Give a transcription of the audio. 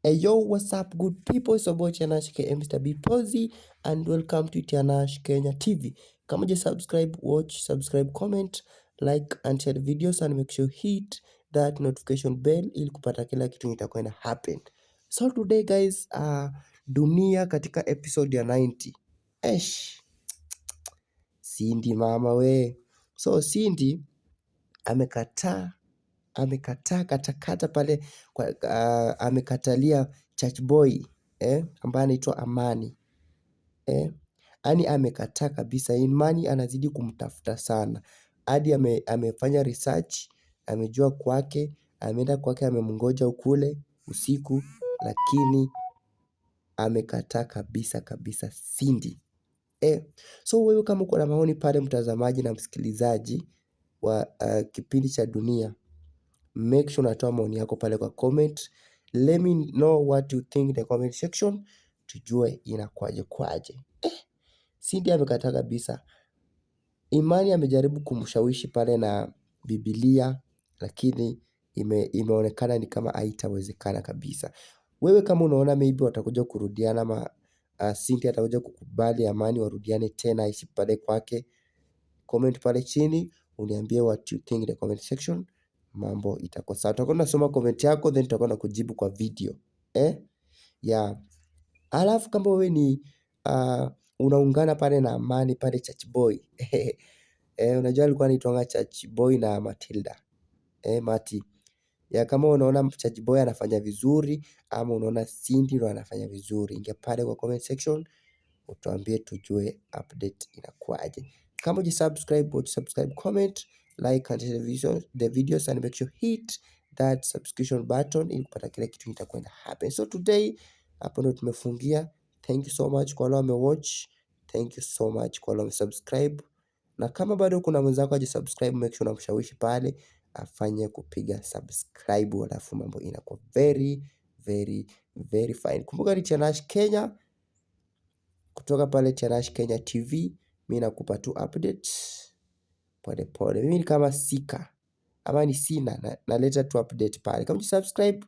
Hey yo, what's up good people? It's your boy Tianash KM Mr. B Posy and welcome to Tianash Kenya TV. Kama je subscribe, watch, subscribe, comment, like and share the videos and make sure hit that notification bell ili kupata kila kitu itakwenda happen. So today guys, dunia katika episode ya 90. Cindy mama we. So Cindy amekataa katakata pale kwa, amekatalia church boy ambaye anaitwa Amani yani amekataa kabisa. Imani anazidi kumtafuta sana hadi amefanya research, amejua kwake, ameenda kwake, amemngoja ukule usiku, lakini amekataa kabisa Cindy. So wewe kama uko na maoni pale, mtazamaji na msikilizaji wa kipindi cha Dunia, make sure unatoa maoni yako pale kwa comment. Let me know what you think in the comment section. Tujue kwaje. Cindy amekataa kabisa. Imani amejaribu kumshawishi pale na Biblia, lakini imeonekana ni kama haitawezekana kabisa. Wewe kama unaona maybe watakuja kurudiana ama Cindy atakuja kukubali Amani warudiane tena aishi pale kwake, comment pale chini uniambie what you think in the comment section. Mambo itakuwa sawa. Tutakuwa tunasoma comment yako then tutakuwa na kujibu kwa video. Alafu kama wewe ni unaungana pale na Amani pale church boy. Unajua alikuwa anaitwa church boy na Matilda. Mati. Kama unaona church boy anafanya vizuri ama unaona Cindy ndo anafanya vizuri, ingia pale kwa comment section utuambie tujue update inakuaje. Kama hujasubscribe, subscribe, comment, like and share the videos and make sure hit that subscription button ili kupata kila kitu itakwenda happen. So today hapo ndo tumefungia. Thank you so much kwa wale wamewatch. Thank you so much kwa wale wamesubscribe. Na kama bado kuna mwenzako hajasubscribe, make sure unamshawishi pale afanye kupiga subscribe, alafu mambo inakuwa very fine. Kumbuka ni Tianash Kenya kutoka pale Tianash Kenya TV. Mimi nakupa tu updates pole. Mimi ni kama sika ama ni sina, naleta tu update pale. Kama hujasubscribe,